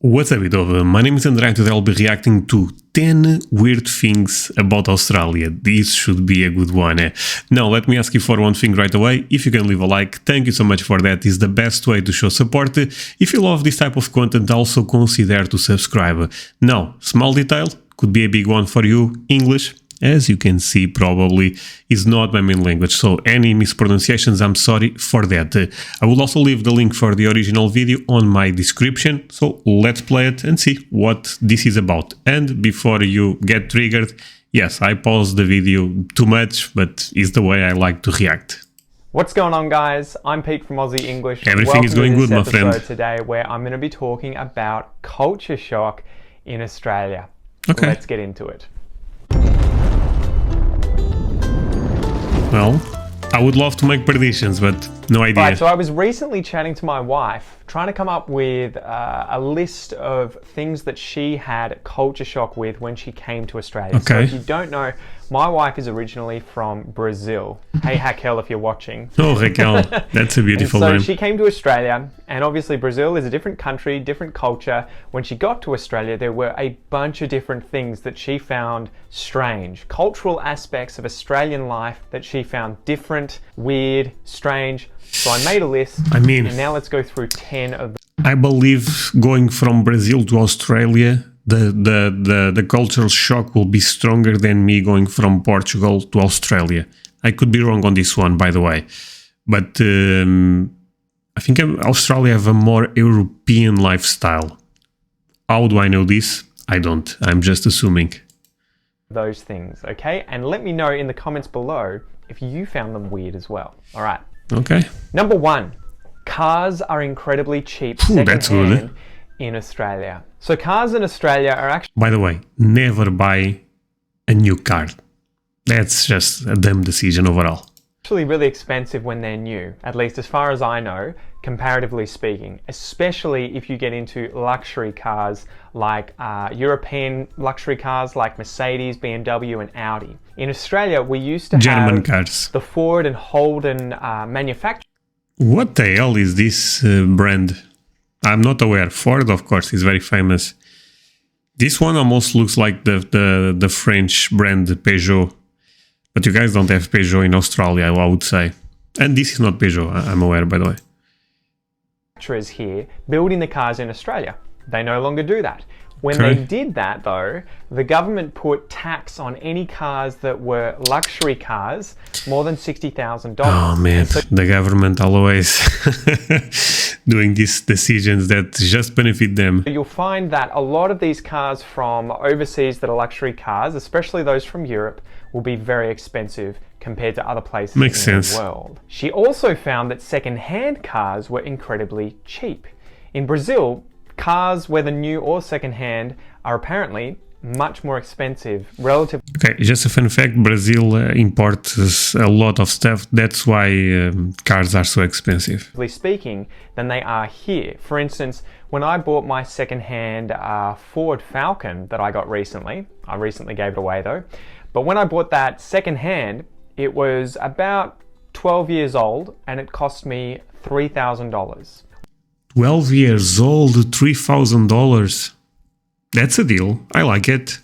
What's up, Vidova? My name is André and today I'll be reacting to 10 weird things about Australia. This should be a good one. Now, let me ask you for one thing right away. If you can leave a like, thank you so much for that. It's the best way to show support. If you love this type of content, also consider to subscribe. Now, small detail, could be a big one for you, English. As you can see, probably is not my main language, so any mispronunciations, I'm sorry for that. I will also leave the link for the original video on my description, so let's play it and see what this is about. And before you get triggered, yes, I paused the video too much, but it's the way I like to react. What's going on, guys? I'm Pete from Aussie English. Everything is going good, my friend. Today where I'm going to be talking about culture shock in Australia. Okay. Let's get into it. Well, I would love to make predictions, but no idea. Right, so I was recently chatting to my wife, trying to come up with a list of things that she had culture shock with when she came to Australia. Okay. So if you don't know, my wife is originally from Brazil. Hey, Raquel, if you're watching. Oh, Raquel, that's a beautiful So name. she came to Australia, and obviously Brazil is a different country, different culture. When she got to Australia, there were a bunch of different things that she found strange. Cultural aspects of Australian life that she found different, weird, strange. So I made a list, and now let's go through 10 of them. I believe going from Brazil to Australia, the cultural shock will be stronger than me going from Portugal to Australia. I could be wrong on this one, by the way. But I think Australia have a more European lifestyle. How do I know this? I don't. I'm just assuming. Those things, okay? And let me know in the comments below if you found them weird as well. All right. Okay. Number 1, cars are incredibly cheap That's good. secondhand in Australia. So cars in Australia are actually... By the way, never buy a new car. That's just a dumb decision overall. actually really expensive when they're new, at least as far as I know, comparatively speaking, especially if you get into luxury cars like European luxury cars like Mercedes, BMW and Audi. In Australia, we used to German have cars. the Ford and Holden manufacturers. What the hell is this brand? I'm not aware. Ford, of course, is very famous. This one almost looks like the French brand Peugeot. But you guys don't have Peugeot in Australia, I would say. And this is not Peugeot, I'm aware, by the way. Manufacturers here building the cars in Australia. They no longer do that. When Okay. they did that, though, the government put tax on any cars that were luxury cars more than $60,000. Oh man, the government always doing these decisions that just benefit them. You'll find that a lot of these cars from overseas that are luxury cars, especially those from Europe, will be very expensive compared to other places Makes in sense. the world. She also found that second-hand cars were incredibly cheap. In Brazil, cars, whether new or second-hand, are apparently much more expensive relative. Okay, just a fun fact, Brazil imports a lot of stuff. That's why cars are so expensive. Speaking, than they are here. For instance, when I bought my second-hand Ford Falcon that I got recently, I recently gave it away though, but when I bought that second-hand, it was about 12 years old and it cost me $3,000. 12 years old, $3,000. That's a deal. I like it.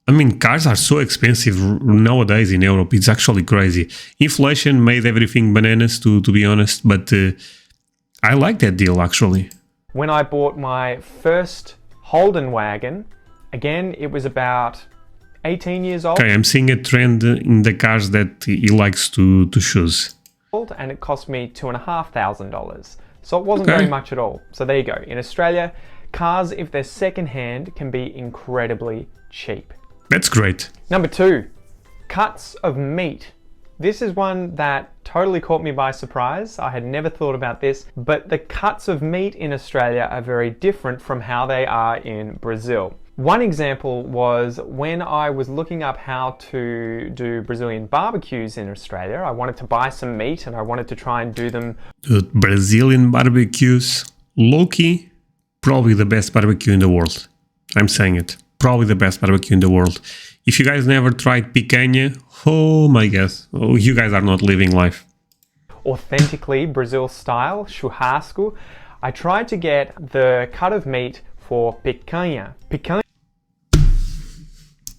I mean, cars are so expensive nowadays in Europe. It's actually crazy. Inflation made everything bananas, to be honest, but I like that deal, actually. When I bought my first Holden wagon, again, it was about 18 years old. Okay, I'm seeing a trend in the cars that he likes to choose. And it cost me $2,500. So it wasn't very much at all. So there you go. In Australia, cars, if they're second-hand, can be incredibly cheap. That's great. Number 2, cuts of meat. This is one that totally caught me by surprise. I had never thought about this, but the cuts of meat in Australia are very different from how they are in Brazil. One example was when I was looking up how to do Brazilian barbecues in Australia. I wanted to buy some meat and I wanted to try and do them. Dude, Brazilian barbecues, low-key, probably the best barbecue in the world. I'm saying it. Probably the best barbecue in the world. If you guys never tried picanha, oh my god, oh, you guys are not living life. Authentically Brazil style, churrasco. I tried to get the cut of meat for picanha. Picanha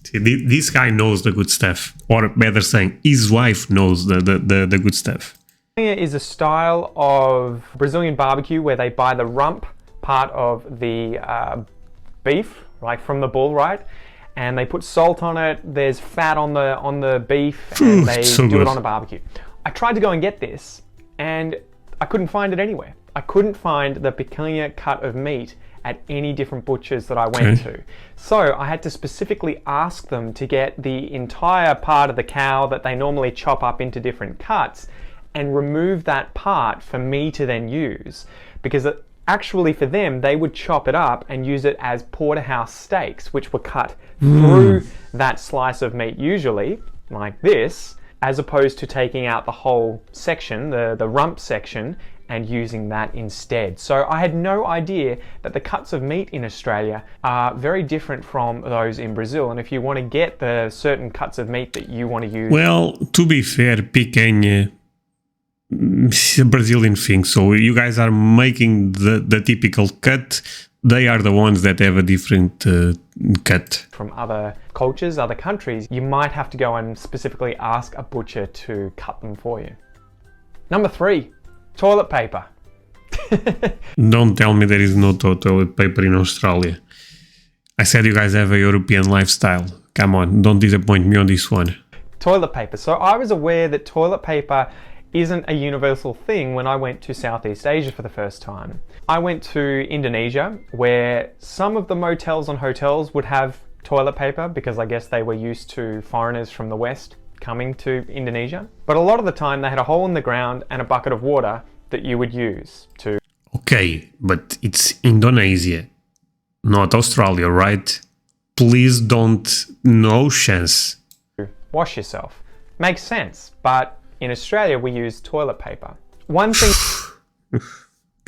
See, this guy knows the good stuff, or better saying, his wife knows the good stuff. is a style of Brazilian barbecue where they buy the rump part of the beef, like from the bull, right? And they put salt on it. There's fat on the beef, and they do it on a barbecue. I tried to go and get this, and I couldn't find it anywhere. I couldn't find the picanha cut of meat at any different butchers that I went to. So I had to specifically ask them to get the entire part of the cow that they normally chop up into different cuts and remove that part for me to then use, because actually for them, they would chop it up and use it as porterhouse steaks, which were cut through that slice of meat, usually like this, as opposed to taking out the whole section, the rump section, and using that instead. So I had no idea that the cuts of meat in Australia are very different from those in Brazil. And if you want to get the certain cuts of meat that you want to use... Well, to be fair, picanha is a Brazilian thing. So you guys are making the typical cut. They are the ones that have a different cut. From other cultures, other countries, you might have to go and specifically ask a butcher to cut them for you. Number 3. Toilet paper. Don't tell me there is no toilet paper in Australia. I said you guys have a European lifestyle. Come on, don't disappoint me on this one. Toilet paper. So I was aware that toilet paper isn't a universal thing when I went to Southeast Asia for the first time. I went to Indonesia, where some of the motels and hotels would have toilet paper because I guess they were used to foreigners from the West coming to Indonesia. But a lot of the time they had a hole in the ground and a bucket of water that you would use to... Okay, but it's Indonesia, not Australia, right? Please don't... No chance. Wash yourself. Makes sense, but in Australia we use toilet paper. One thing...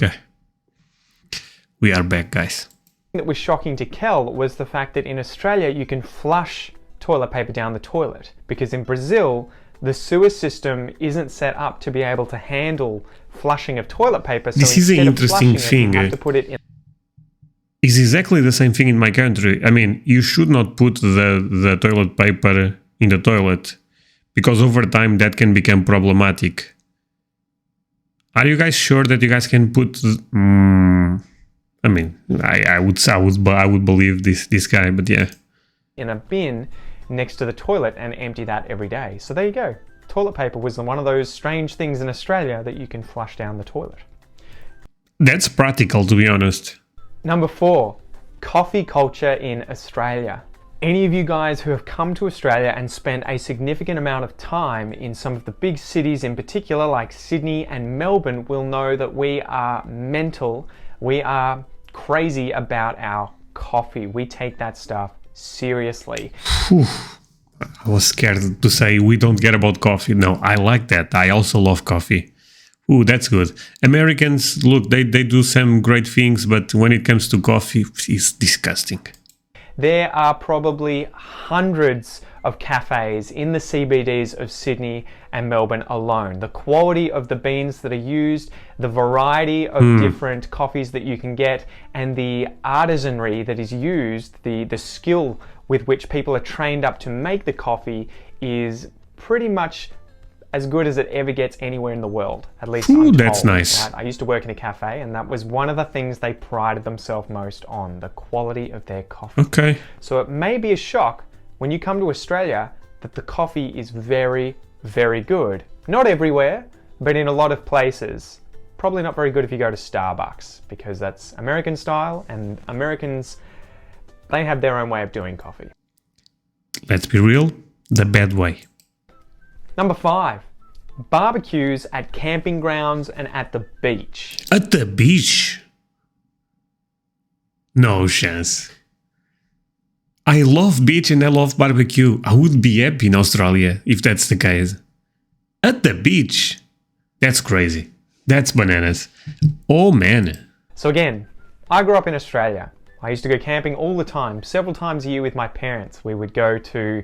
Okay. We are back, guys. That was shocking to Kel was the fact that in Australia you can flush toilet paper down the toilet, because in Brazil the sewer system isn't set up to be able to handle flushing of toilet paper. So this is an interesting thing. You have to put it in. It's exactly the same thing in my country. I mean, you should not put the toilet paper in the toilet, because over time that can become problematic. Are you guys sure that you guys can put... I mean, I would believe this guy, but yeah. In a bin next to the toilet and empty that every day. So there you go. Toilet paper was one of those strange things in Australia that you can flush down the toilet. That's practical, to be honest. Number 4, coffee culture in Australia. Any of you guys who have come to Australia and spent a significant amount of time in some of the big cities in particular, like Sydney and Melbourne, will know that we are mental. We are crazy about our coffee. We take that stuff seriously. Whew. I was scared to say we don't care about coffee. No, I like that. I also love coffee. Ooh, that's good. Americans, look, they do some great things, but when it comes to coffee, it's disgusting. There are probably hundreds of cafes in the CBDs of Sydney and Melbourne alone. The quality of the beans that are used, the variety of different coffees that you can get, and the artisanry that is used, the skill with which people are trained up to make the coffee is pretty much as good as it ever gets anywhere in the world, at least I'm told. That's nice. Right? I used to work in a cafe, and that was one of the things they prided themselves most on, the quality of their coffee. Okay. So it may be a shock when you come to Australia that the coffee is very, very good. Not everywhere, but in a lot of places. Probably not very good if you go to Starbucks, because that's American style, and Americans, they have their own way of doing coffee. Let's be real, the bad way. Number 5, barbecues at camping grounds and at the beach. At the beach? No chance. I love beach and I love barbecue. I would be happy in Australia if that's the case. At the beach? That's crazy. That's bananas. Oh man. So again, I grew up in Australia. I used to go camping all the time, several times a year with my parents. We would go to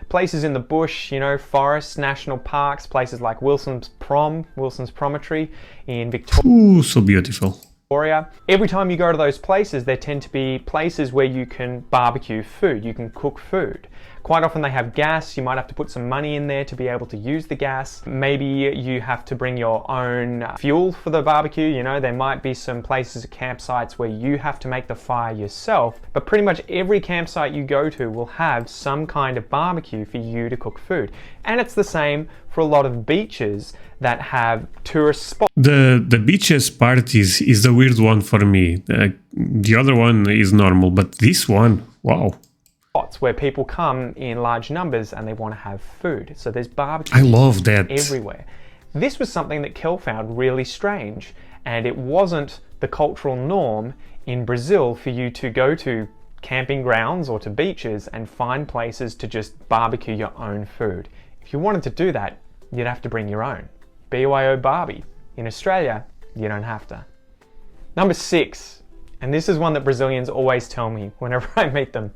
places in the bush, you know, forests, national parks, places like Wilson's Promontory in Victoria. Ooh, so beautiful. Victoria. Every time you go to those places, there tend to be places where you can barbecue food, you can cook food. Quite often they have gas, you might have to put some money in there to be able to use the gas. Maybe you have to bring your own fuel for the barbecue, you know, there might be some places, campsites where you have to make the fire yourself, but pretty much every campsite you go to will have some kind of barbecue for you to cook food. And it's the same for a lot of beaches that have tourist spots. The beaches part is the weird one for me. The other one is normal, but this one, wow. Where people come in large numbers and they want to have food. So there's barbecue. I love that. Everywhere. This was something that Kel found really strange, and it wasn't the cultural norm in Brazil for you to go to camping grounds or to beaches and find places to just barbecue your own food. If you wanted to do that, you'd have to bring your own. BYO Barbie. In Australia, you don't have to. Number 6, and this is one that Brazilians always tell me whenever I meet them.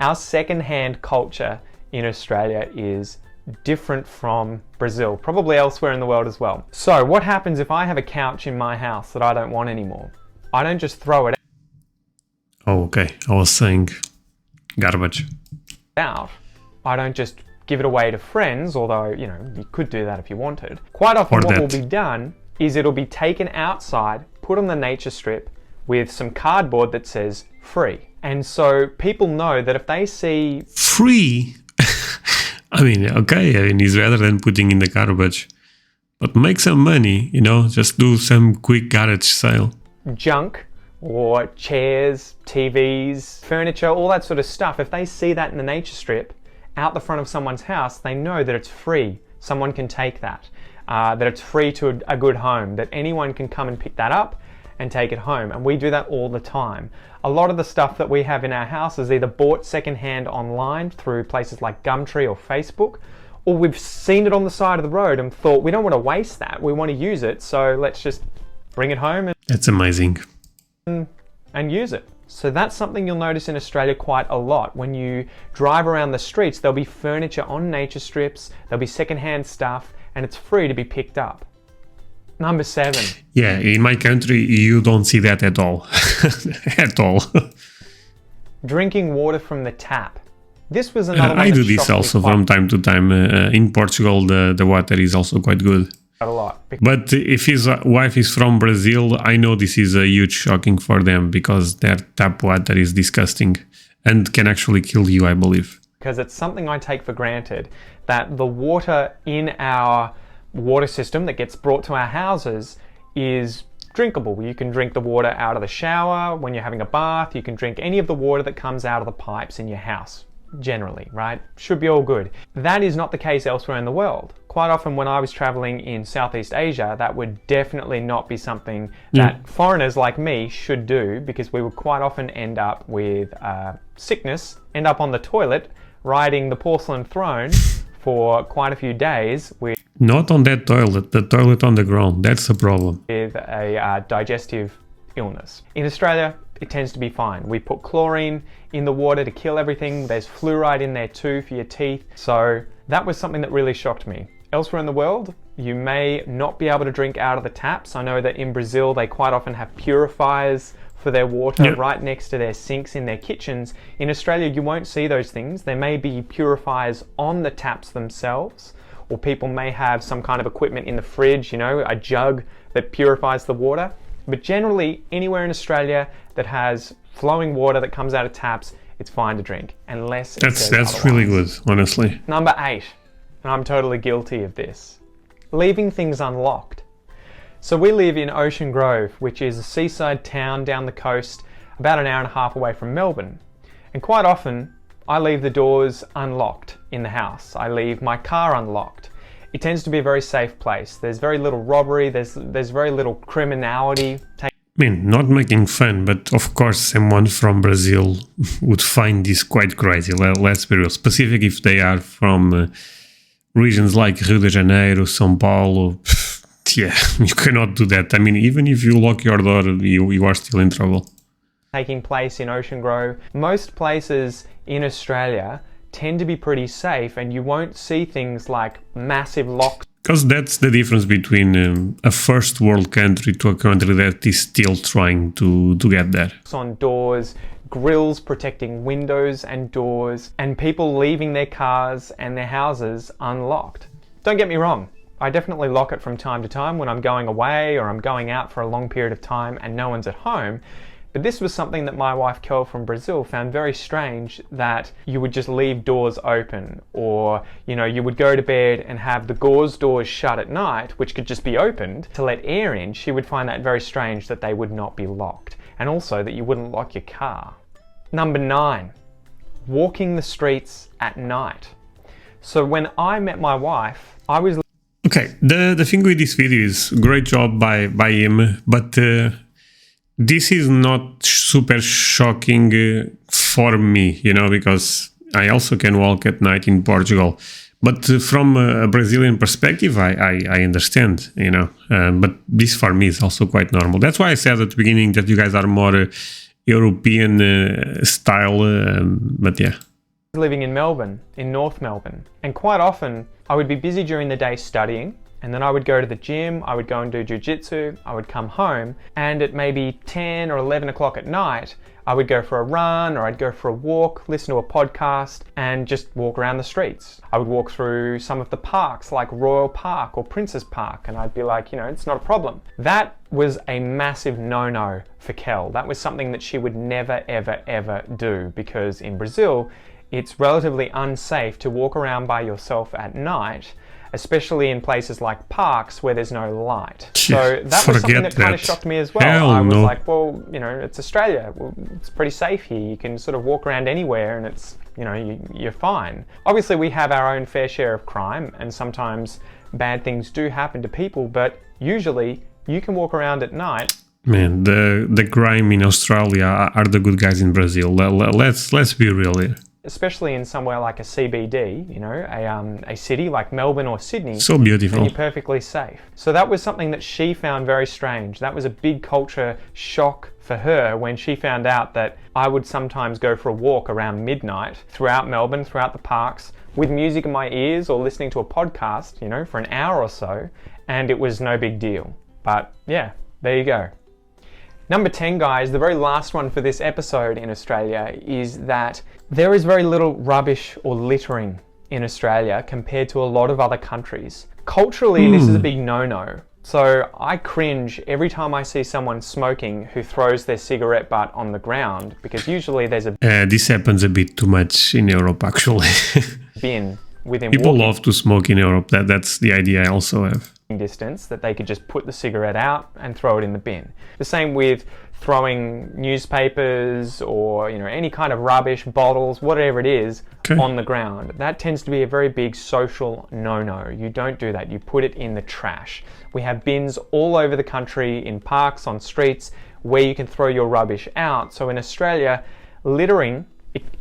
Our secondhand culture in Australia is different from Brazil, probably elsewhere in the world as well. So what happens if I have a couch in my house that I don't want anymore? I don't just throw it Oh, okay. I was saying garbage. out. I don't just give it away to friends, although, you know, you could do that if you wanted. Quite often what will be done is it'll be taken outside, put on the nature strip with some cardboard that says free. And so people know that if they see free, I mean, okay, I mean, it's better than putting in the garbage, but make some money, you know, just do some quick garage sale. Junk or chairs, TVs, furniture, all that sort of stuff, if they see that in the nature strip out the front of someone's house, they know that it's free. Someone can take that, that it's free to a good home, that anyone can come and pick that up and take it home. And we do that all the time. A lot of the stuff that we have in our house is either bought secondhand online through places like Gumtree or Facebook, or we've seen it on the side of the road and thought, we don't want to waste that, we want to use it, so let's just bring it home That's amazing. and use it. So that's something you'll notice in Australia quite a lot. When you drive around the streets, there'll be furniture on nature strips, there'll be secondhand stuff, and it's free to be picked up. Number 7. Yeah, in my country, you don't see that at all. At all. Drinking water from the tap. This was another one I that do this shocked me also quite from time to time. In Portugal, the water is also quite good. a lot. But if his wife is from Brazil, I know this is a huge shocking for them because their tap water is disgusting and can actually kill you, I believe. Because it's something I take for granted, that the water in our water system that gets brought to our houses is drinkable. You can drink the water out of the shower, when you're having a bath, you can drink any of the water that comes out of the pipes in your house, generally, right? Should be all good. That is not the case elsewhere in the world. Quite often when I was traveling in Southeast Asia, that would definitely not be something that foreigners like me should do, because we would quite often end up with sickness, end up on the toilet, riding the porcelain throne for quite a few days with Not on that toilet, the toilet on the ground. That's the problem. a digestive illness. In Australia, it tends to be fine. We put chlorine in the water to kill everything. There's fluoride in there too for your teeth. So that was something that really shocked me. Elsewhere in the world, you may not be able to drink out of the taps. I know that in Brazil, they quite often have purifiers for their water right next to their sinks in their kitchens. In Australia, you won't see those things. There may be purifiers on the taps themselves, or people may have some kind of equipment in the fridge, you know, a jug that purifies the water. But generally, anywhere in Australia that has flowing water that comes out of taps, it's fine to drink, unless it says That's really good, honestly. Number 8, and I'm totally guilty of this, leaving things unlocked. So we live in Ocean Grove, which is a seaside town down the coast, about an hour and a half away from Melbourne. And quite often, I leave the doors unlocked in the house. I leave my car unlocked. It tends to be a very safe place. There's very little robbery, there's very little criminality. I mean, not making fun, but of course someone from Brazil would find this quite crazy. Let's be real. Specific if they are from regions like Rio de Janeiro, São Paulo. Yeah, you cannot do that. I mean, even if you lock your door, you are still in trouble. Taking place in Ocean Grove. Most places in Australia tend to be pretty safe, and you won't see things like massive locks Because that's the difference between a first world country to a country that is still trying to get there. On doors, grills protecting windows and doors, and people leaving their cars and their houses unlocked. Don't get me wrong, I definitely lock it from time to time when I'm going away or I'm going out for a long period of time and no one's at home. But this was something that my wife Kel from Brazil found very strange, that you would just leave doors open, or you would go to bed and have the gauze doors shut at night, which could just be opened to let air in. She would find that very strange that they would not be locked, and also that you wouldn't lock your car. Number 9, walking the streets at night. So when I met my wife, I was... Okay, the thing with this video is great job by him, but this is not super shocking for me, because I also can walk at night in Portugal. But from a Brazilian perspective, I understand, but this for me is also quite normal. That's why I said at the beginning that you guys are more European style, but yeah. Living in Melbourne, in North Melbourne, and quite often I would be busy during the day studying, and then I would go to the gym, I would go and do jiu-jitsu, I would come home, and at maybe 10 or 11 o'clock at night, I would go for a run, or I'd go for a walk, listen to a podcast, and just walk around the streets. I would walk through some of the parks like Royal Park or Princes Park, and I'd be like, it's not a problem. That was a massive no-no for Kel. That was something that she would never, ever, ever do, because in Brazil, it's relatively unsafe to walk around by yourself at night, especially in places like parks where there's no light. So that was something that kind of shocked me as well. I was like, well, it's Australia. Well, it's pretty safe here. You can sort of walk around anywhere and it's, you're fine. Obviously, we have our own fair share of crime, and sometimes bad things do happen to people, but usually you can walk around at night. Man, the crime in Australia are the good guys in Brazil. Let's be real here. Especially in somewhere like a CBD, a city like Melbourne or Sydney. So beautiful. And you're perfectly safe. So that was something that she found very strange. That was a big culture shock for her when she found out that I would sometimes go for a walk around midnight throughout Melbourne, throughout the parks, with music in my ears or listening to a podcast, for an hour or so, and it was no big deal. But yeah, there you go. Number 10, guys, the very last one for this episode in Australia is that there is very little rubbish or littering in Australia compared to a lot of other countries. Culturally, this is a big no-no. So I cringe every time I see someone smoking who throws their cigarette butt on the ground, because usually there's a this happens a bit too much in Europe, actually. bin within people love to smoke in Europe. That's the idea I also have. Distance that they could just put the cigarette out and throw it in the bin. The same with throwing newspapers or any kind of rubbish, bottles, whatever it is, on the ground. That tends to be a very big social no-no. You don't do that. You put it in the trash. We have bins all over the country, in parks, on streets, where you can throw your rubbish out. So in Australia, littering,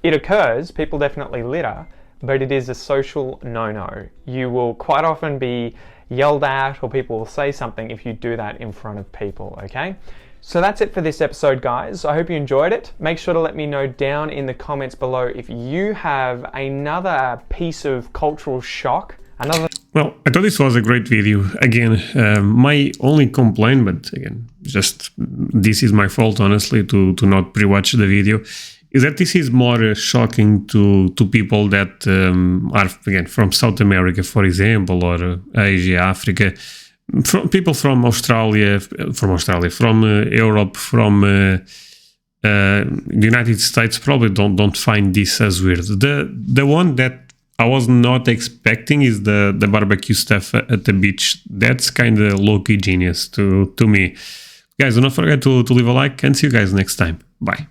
it occurs, people definitely litter, but it is a social no-no. You will quite often be yelled at, or people will say something if you do that in front of people, okay? So that's it for this episode, guys. I hope you enjoyed it. Make sure to let me know down in the comments below if you have another piece of cultural shock, Well, I thought this was a great video. Again, my only complaint, but again, just this is my fault, honestly, to not pre-watch the video, is that this is more shocking to people that are, again, from South America, for example, or Asia, Africa, from people from Australia, from Europe, from the United States, probably don't find this as weird. The one that I was not expecting is the barbecue stuff at the beach. That's kind of low-key genius to me. Guys, do not forget to leave a like, and see you guys next time. Bye.